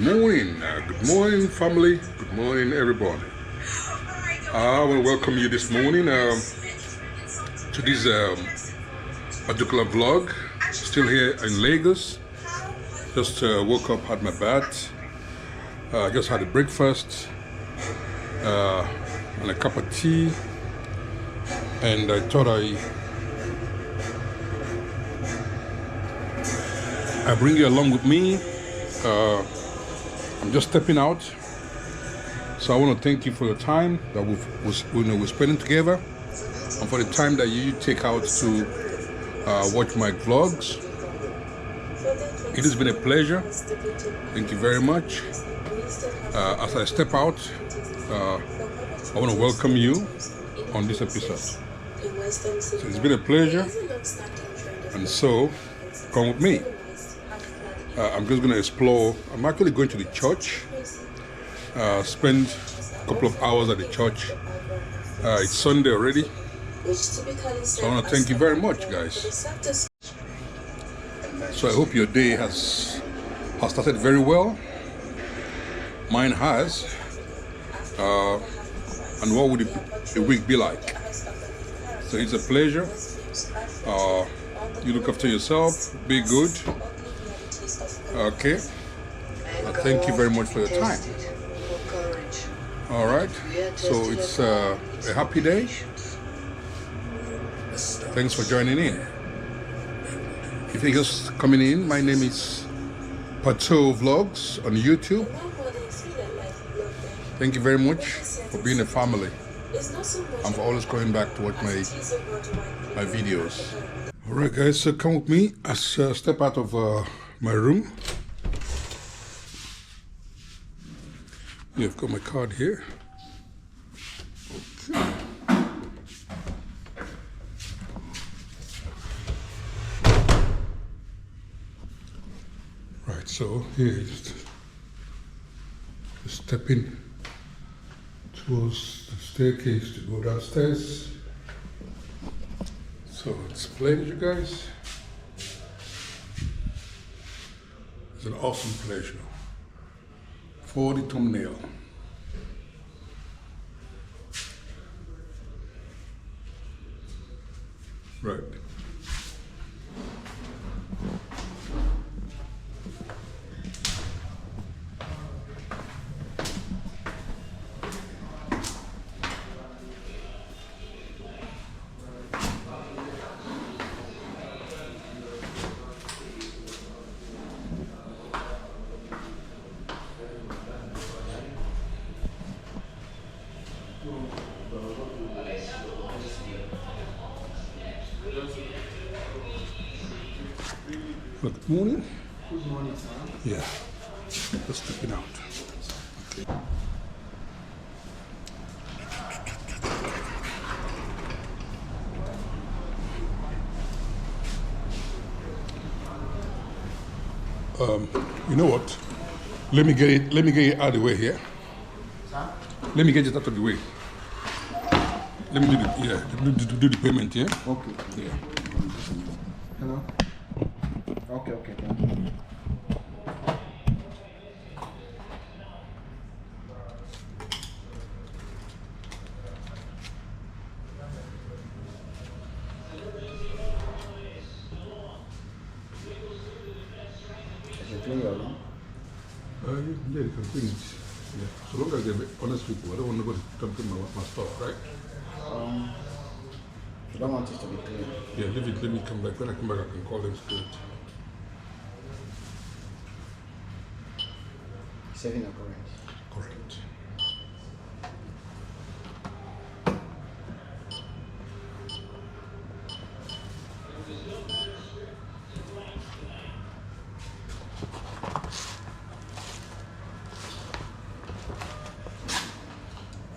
Good morning, family. Good morning, everybody. I want to welcome you this morning to this particular vlog. Still here in Lagos. Just woke up, had my bath, just had a breakfast and a cup of tea, and I thought I bring you along with me. I'm just stepping out, so I want to thank you for the time that we're spending together, and for the time that you take out to watch my vlogs. It has been a pleasure. Thank you very much. As I step out, I want to welcome you on this episode. So it's been a pleasure, and so come with me. I'm just going to explore. I'm actually going to the church, spend a couple of hours at the church. It's Sunday already, so I want to thank you very much, guys. So I hope your day has started very well. Mine has. And what would the week be like? So it's a pleasure. You look after yourself, be good. Okay. Thank you very much for your time. All right. So it's a happy day. Thanks for joining in. If you're just coming in, my name is Pato Vlogs on YouTube. Thank you very much for being a family and for always coming back to watch my videos. All right, guys. So come with me as I step out of my room. You've got my card here. Okay. Right, so here just stepping towards the staircase to go downstairs. So it's a pleasure, guys. It's an awesome pleasure for the thumbnail. Right. Good morning. Good morning, sir. Yeah, just stepping out. Okay. You know what? Let me get it out of the way here. Sir? Let me get it out of the way. Let me do the payment, yeah? Okay. Yeah. Hello? Okay, thank you. Is it clear now? Yeah, you can bring it. Yeah. So long as they're honest people, I don't want nobody to come to my stuff, right? You don't want it to be clear. Yeah, leave it, let me come back. When I come back, I can call them straight. Saving occurrence. Correct.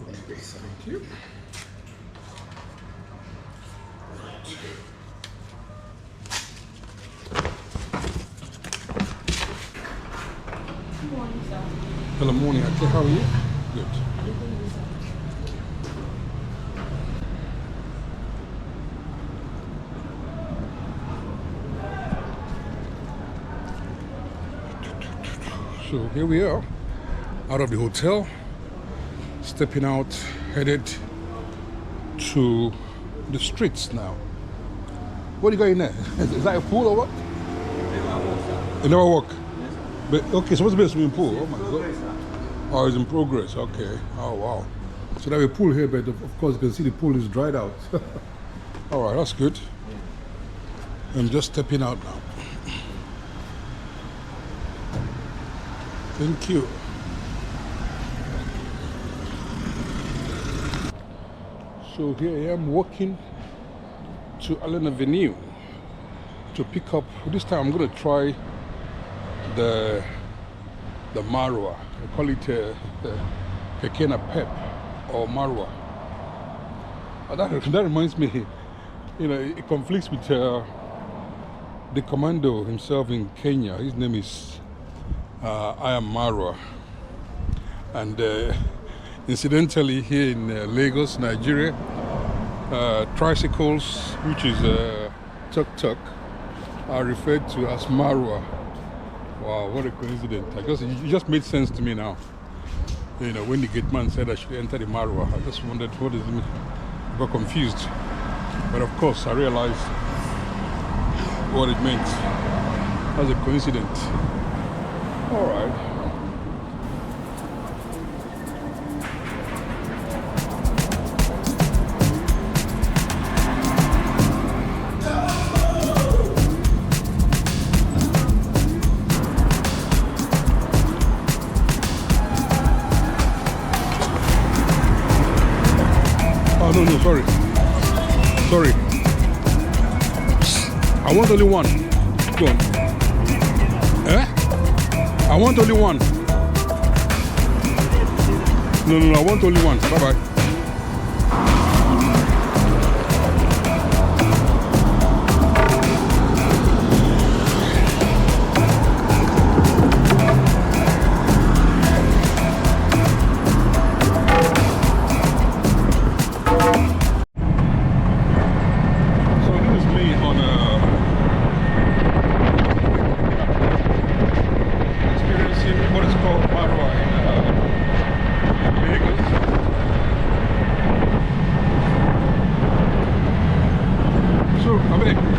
Okay, thank you. Good morning, sir. Hello, morning. Okay, how are you? Good. So here we are, out of the hotel, stepping out, headed to the streets now. What do you got in there? Is that a pool or what? It never work. But okay, supposed to be a swimming pool. Oh my god. Oh, it's in progress. Okay. Oh wow. So there's a pool here, but of course you can see the pool is dried out. All right, that's good. I'm just stepping out now. Thank you. So here I am walking to Allen Avenue to pick up. This time I'm going to try the marwa. I call it the Kekena Pep or marwa. That reminds me, you know, it conflicts with the commando himself in Kenya. His name is I am Marwa. And incidentally, here in Lagos, Nigeria, tricycles, which is tuk-tuk, are referred to as Marwa. Wow, what a coincidence. It just made sense to me now. You know, when the gate man said I should enter the Marwa, I just wondered what does it mean. I got confused. But of course, I realized what it meant. That's a coincidence. All right. Oh, no, sorry. Sorry. I want only one. Go on. Eh? I want only one. No, I want only one. Bye-bye.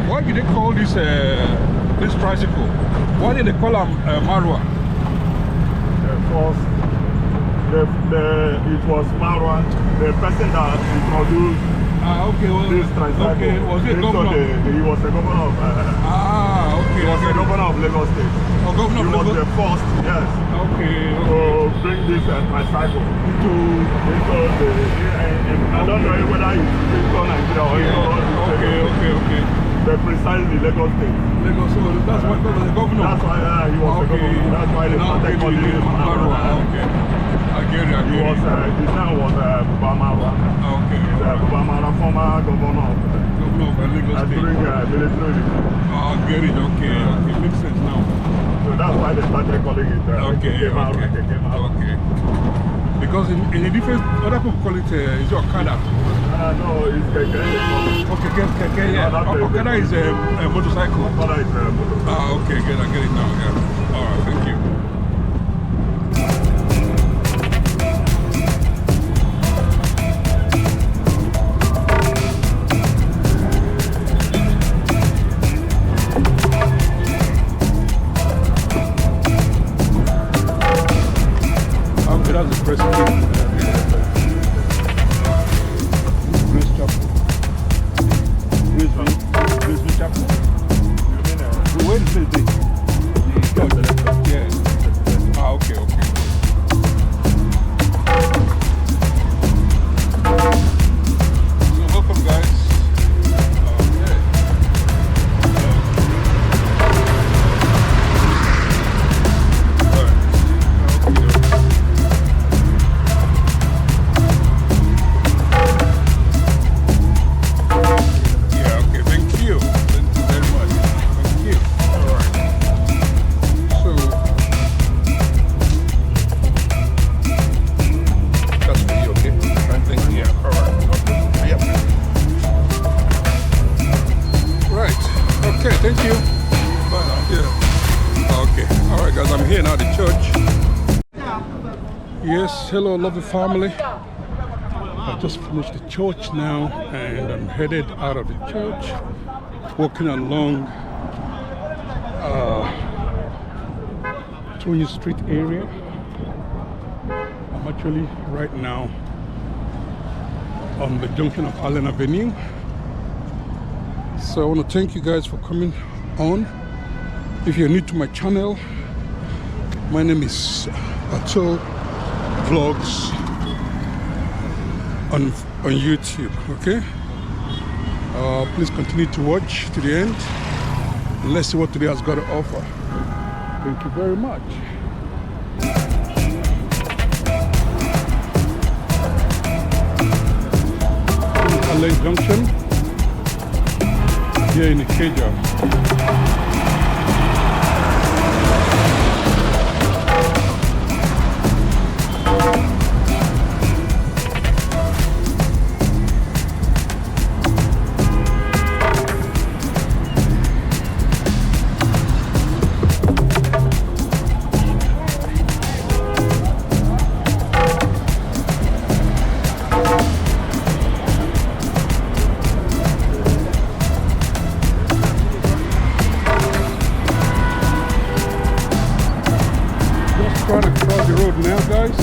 Why did they call this tricycle? Why did they call them Marwa? It was Marwa, the person that introduced this tricycle. Okay, was he a governor? He was the governor of okay. He was the governor of Lagos State. Oh, governor of Lagos? He was the first, yes. Okay. To bring this tricycle into the I don't know whether it's into Nigeria or Okay. But precisely Lagos State. Lagos, so that's why he was the governor? That's why he was the governor. That's why they started calling him Marwa. Okay. I get it. His name was Bubamara. Okay. Bubamara, former governor of Lagos State. During military. I get it. Okay. Makes sense now. So that's why they started calling it Okay. Because in a different, other people call it, is your Okada? No, it's Keke. Okay, yeah. Okada is a motorcycle. Okada is a motorcycle. Okay, good. I get it now, yeah. Alright, thank you. Okay, that's the president. Where is it? Yeah. Okay. So welcome, guys. Okay. Yeah, okay, thank you. Thank you very much. Thank you. Alright. So that's for you, okay? Thank you. Yeah, alright. Okay. Yep. Right. Okay, thank you. Bye now. Yeah. Okay. Alright. guys, I'm here now at the church. Yes, hello lovely family. I just finished the church now and I'm headed out of the church, walking along 20th Street area. I'm actually right now on the junction of Allen Avenue. So I want to thank you guys for coming on. If you're new to my channel, my name is Ato Vlogs on YouTube. Okay, please continue to watch to the end. Let's see what today has got to offer. Thank you very much. Allen Junction here in Ikeja. Trying to cross the road now, guys.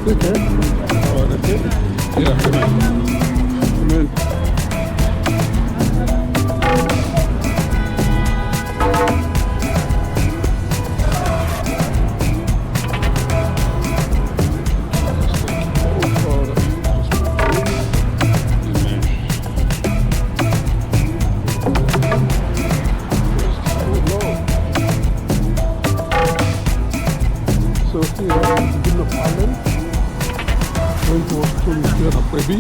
Okay. Oh, that's it? Yeah, come on. Come in. So here, in the island, going towards Cuisine, baby.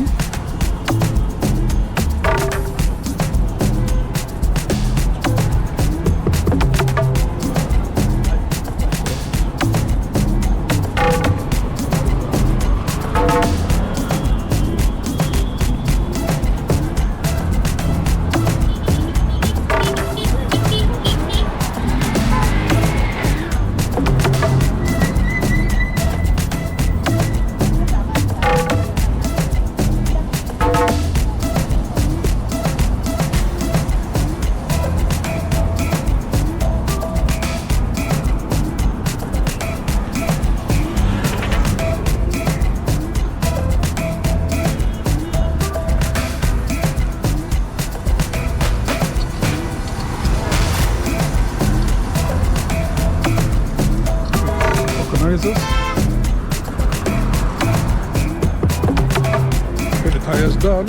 Organizers. Get the tires done.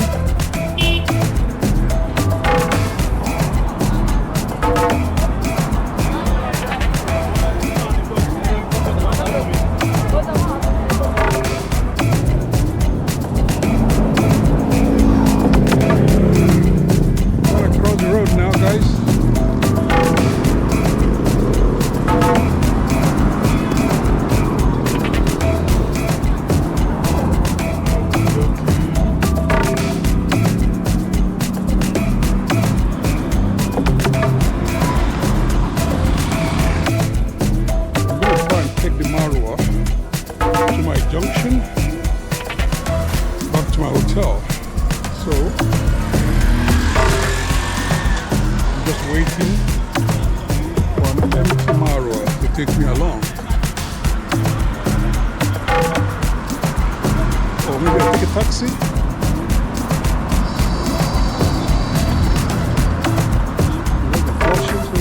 Gotta cross the road now, guys. Junction back to my hotel. So I'm just waiting for an empty Marwa to take me along. Or maybe I'll take a taxi. The flashes.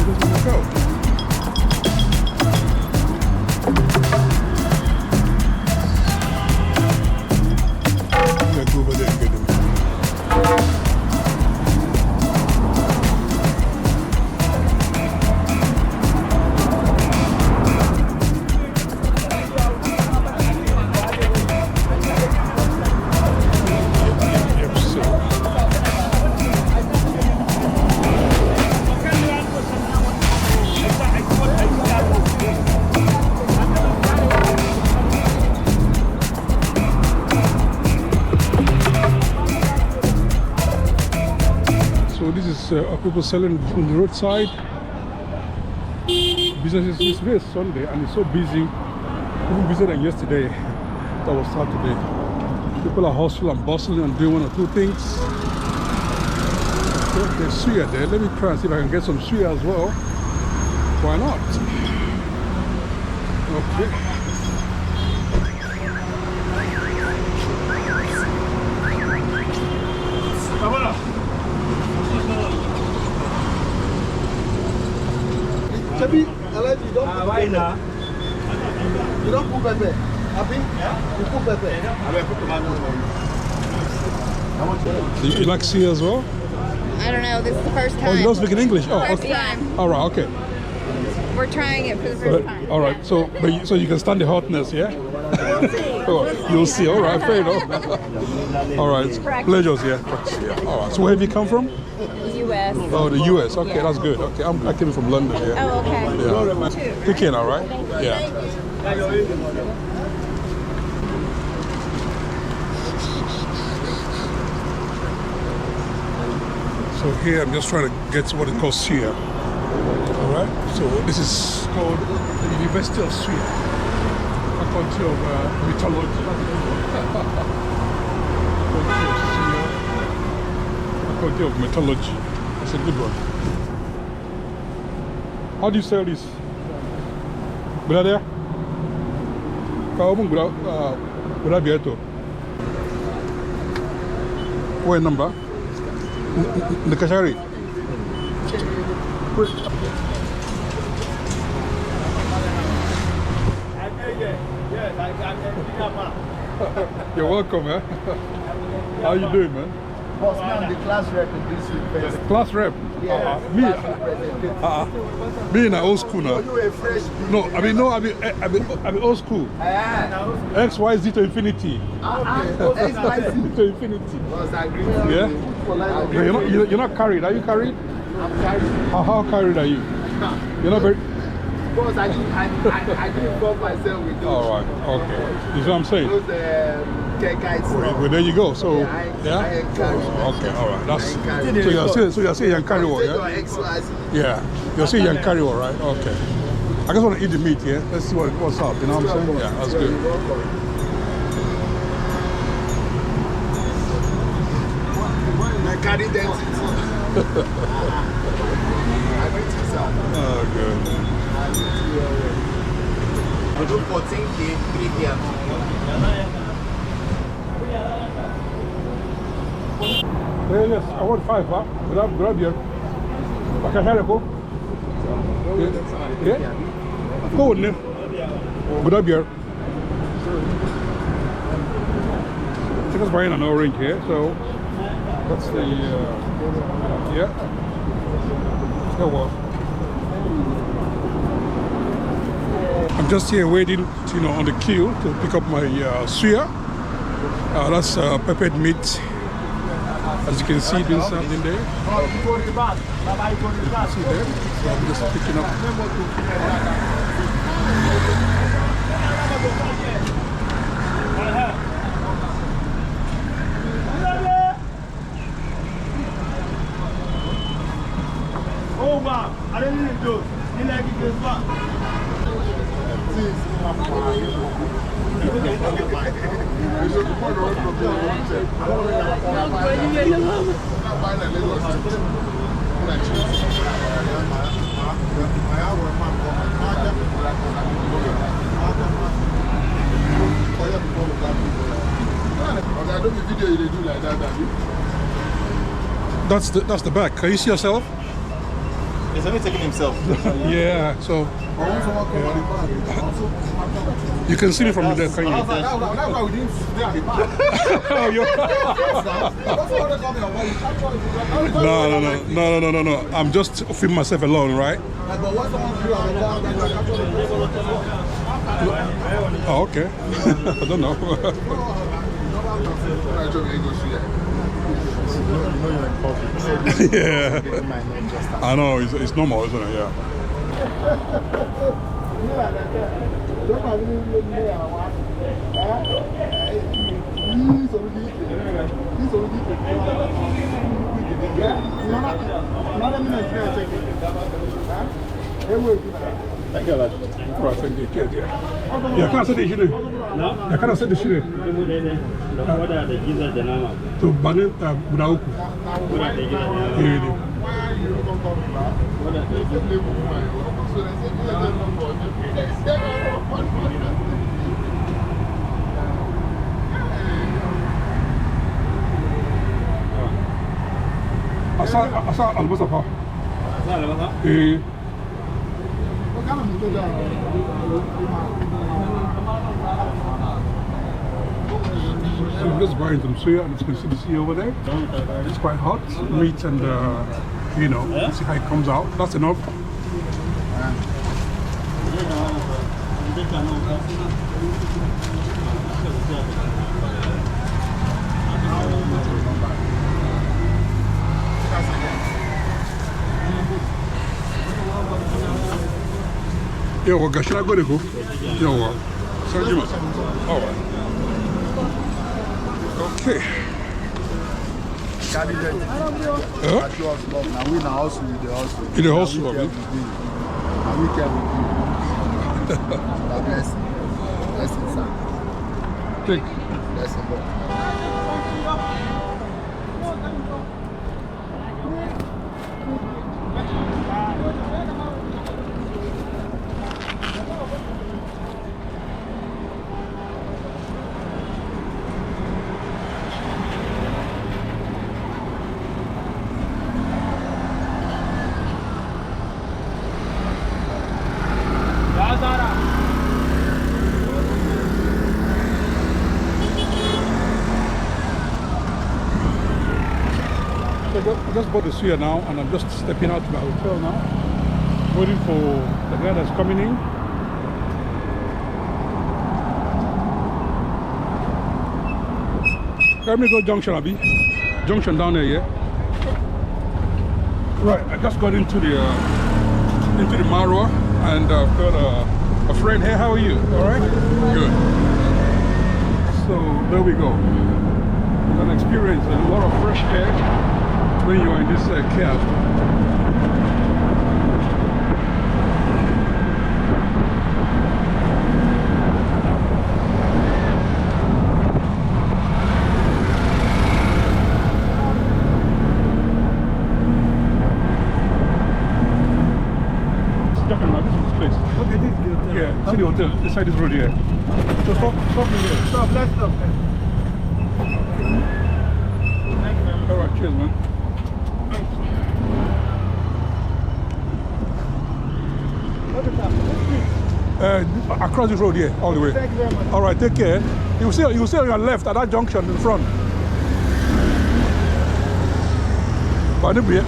So this is people selling on the roadside. Business is today is Sunday and it's so busy, even busier than yesterday. That was Saturday. People are hustling and bustling and doing one or two things. Okay, there's suya there. Let me try and see if I can get some suya as well. Why not? Okay. Chabi, Alaji, you don't put pepper. You don't put pepper. Abi, you put pepper. You like suya as well? I don't know. This is the first time. Oh, you don't speak in English? Oh, First okay. time. All right, okay. We're trying it for the first time. All right, so so you can stand the hotness, yeah? We'll see. Oh, you'll see. All right, fair enough. All right, pleasures, yeah. All right. So where have you come from? U.S. Oh, the U.S. Okay, that's good. Okay, I came from London. Yeah. Oh, okay. Yeah. Picking, all right. Yeah. So here I'm just trying to get to what it calls Suya. All right. So this is called the University of Suya, Faculty of Mythology. Faculty of Mythology. That's a good one. How do you sell this? Brother? Kamu berapa biaya tu? What number? Nekashari. You're welcome, man. How you doing, man? Boss, me, I'm the class rep in this university. Class rep. Yeah, Me. class representative. Me in old school now. You a fresh bean. No, I mean old school. X, Y, Z to infinity. XYZ. To infinity. Boss, I agree. Yeah? No, you're not carried. Are you carried? I'm carried. How carried are you? You're not very. Boss, I didn't involve myself with those. All right. Okay. You see what I'm saying? Those care guides. Well, there you go. So, I ain't carried. Okay. All right. That's. I ain't carried. So you're saying you're carried, Take yeah? your XYZ. Yeah. You're saying you're carried, right? Okay. I just want to eat the meat, yeah. Let's see what's up. You know what I'm saying? Yeah, that's good. I carry density. I greet you, sir. Oh, good. I greet you already. I do 14K, 3 p.m. Yes, I want 5, huh? Grab here. I can have it, go. Yeah? Go with them. Grab here. Chicken's buying an orange here, so that's the, yeah. Go well. I'm just here waiting, on the queue to pick up my suya. That's peppered meat. As you can see, there's something there. You can see there. So I'm just picking up. Oh wow, I didn't even do it. You like it this one? That's the back. Can you see yourself? He's only taking himself. Yeah, so you can see me from there, can you? Oh, No. I'm just filming myself alone, right? Oh, okay. I don't know. Yeah, I know, it's normal, isn't it? Yeah. Thank you, lad. Right, thank you. Cheers, yeah. Yeah, can I say the shit? No? Yeah, can I say the shit? To Banin Budauku. Asa albasa fa. So I'm just buying some suya, and you can see the suya over there. It's quite hot, meat, and you know, see how it comes out. That's enough. Yo, what should I go to go? Yo, what? Send you. All right. Okay. Now we now also with the hustle. In the hustle, Now we can blessing. Blessing, sir. Take. Blessing, Lord. I just bought the suya now, and I'm just stepping out to my hotel now, waiting for the guy that's coming in. Let me go junction, Abi. Junction down there, yeah. Right, I just got into the Marwa, and I've got a friend here. How are you? All right. Good. So there we go. It's an experience, a lot of fresh air when you are in this cab. Yeah, see the hotel, inside this road here. So stop me here. Stop, let's stop. Alright, cheers, man. Across this road here, all the way. Thank you very much. Alright, take care. You see on your left at that junction in front. Banibir.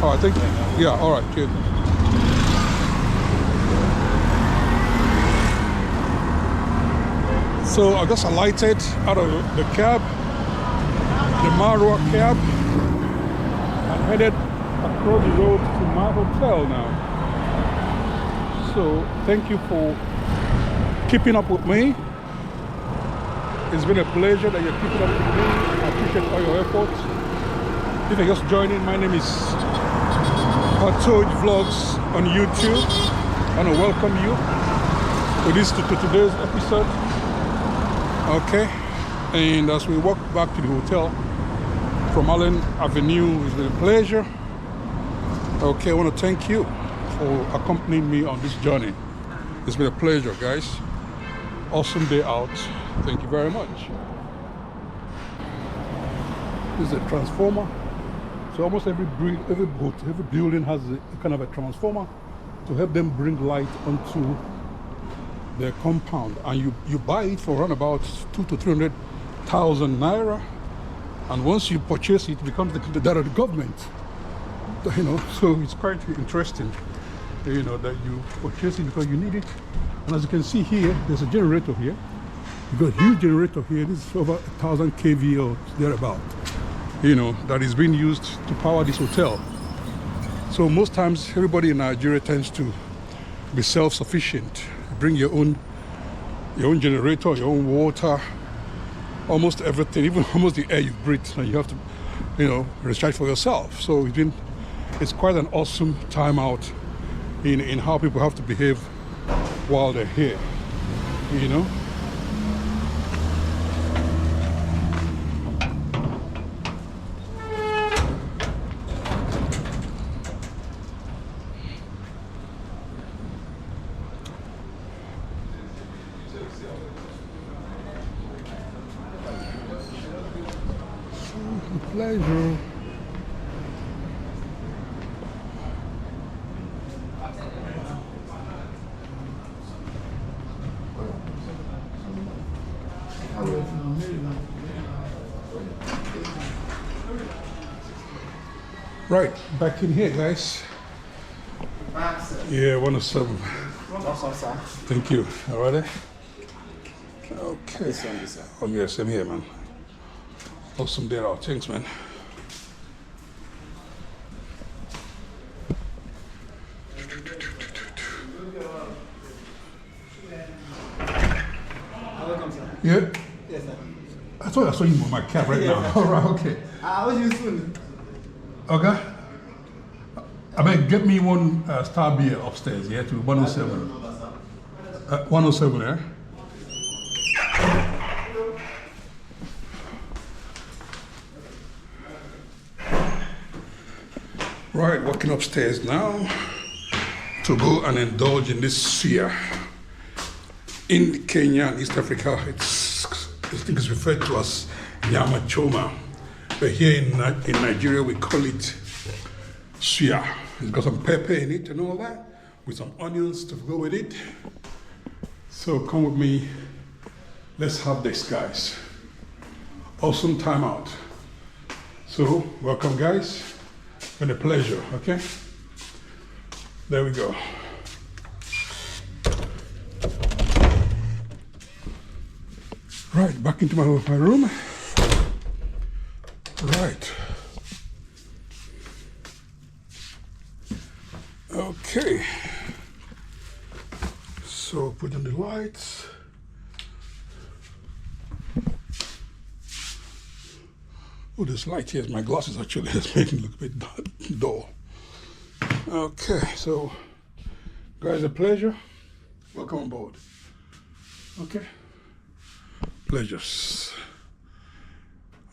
Alright, thank you. Yeah, alright, cheers. So I just alighted out of the cab, the Marwa cab, and headed across the road to my hotel now. So thank you for keeping up with me. It's been a pleasure that you're keeping up with me. I appreciate all your efforts. If you're just joining, my name is Indulged Vlogs on YouTube. I want to welcome you to today's episode. Okay, and as we walk back to the hotel from Allen Avenue, it's been a pleasure. Okay, I want to thank you for accompanying me on this journey. It's been a pleasure, guys. Awesome day out. Thank you very much. This is a transformer. So almost every boat, every building has a kind of a transformer to help them bring light onto their compound, and you buy it for around about 200,000 to 300,000 naira, and once you purchase it, it becomes the that of the government. You know, so it's quite interesting, you know, that you purchase it because you need it. And as you can see here, there's a generator here. You've got a huge generator here. This is over 1,000 kV or thereabout, you know, that is being used to power this hotel. So most times everybody in Nigeria tends to be self-sufficient. Bring your own generator, your own water, almost everything, even almost the air you breathe, and you have to, recharge for yourself. So it's quite an awesome time out in how people have to behave while they're here, Pleasure. Right, back in here, guys. Yeah, 107. Thank you. All right. Okay. Oh, yes, I'm here, man. Awesome day out. Thanks, man. Yeah? Yes, sir. I thought I saw you with my cap right now. All right, okay. I was using. Okay. I mean, get me one star beer upstairs, yeah, to 107. 107, yeah? Right, walking upstairs now to go and indulge in this suya. In Kenya and East Africa, I think it's referred to as nyama choma. But here in Nigeria, we call it suya. It's got some pepper in it and all that, with some onions to go with it. So come with me. Let's have this, guys. Awesome time out. So, welcome, guys. Been a pleasure, okay? There we go. Right, back into my room. Right. Okay. So put on the lights. Oh, this light here is my glasses actually. It's making it look a bit dull. Okay, so guys, a pleasure. Welcome on board. Okay. Pleasures.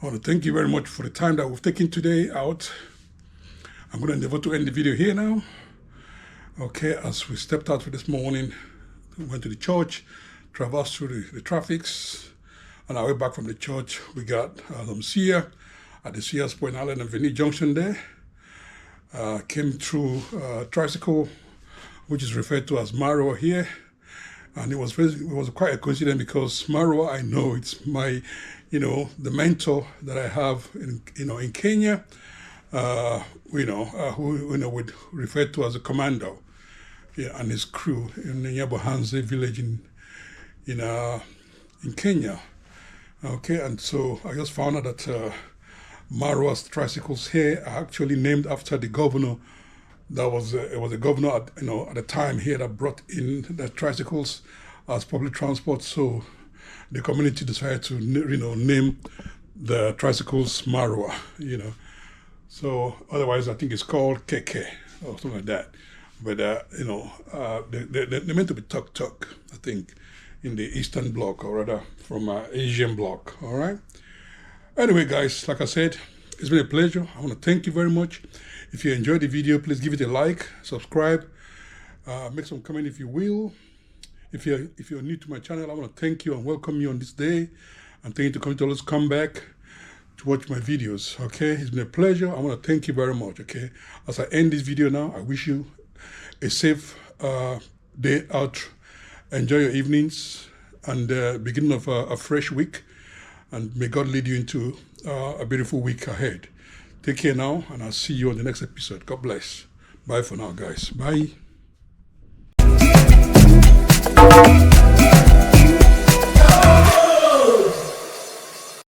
I want to thank you very much for the time that we've taken today out. I'm going to endeavor to end the video here now. Okay, as we stepped out for this morning, we went to the church, traversed through the traffics. On our way back from the church, we got some Suya at the Suya Point Island and Vinny Junction there. Came through tricycle, which is referred to as Marwa here. And it was quite a coincidence because Marwa, I know it's my, the mentor that I have in Kenya, who would refer to as a commando, yeah, and his crew in the Nyabohanze village in Kenya. Okay, and so I just found out that Marwa's tricycles here are actually named after the governor. It was a governor at the time here that brought in the tricycles as public transport. So the community decided to name the tricycles Marwa. So otherwise I think it's called Keke or something like that. But they're meant to be tuk-tuk, I think, in the Eastern Bloc, or rather from Asian Bloc. All right. Anyway, guys, like I said, it's been a pleasure. I want to thank you very much. If you enjoyed the video, please give it a like, subscribe, make some comment if you will. If you're new to my channel, I want to thank you and welcome you on this day, and thank you to always come back to watch my videos. Okay, it's been a pleasure. I want to thank you very much. Okay, as I end this video now, I wish you a safe day out. Enjoy your evenings and beginning of a fresh week, and may God lead you into a beautiful week ahead. Take care now, and I'll see you on the next episode. God bless. Bye for now, guys. Bye.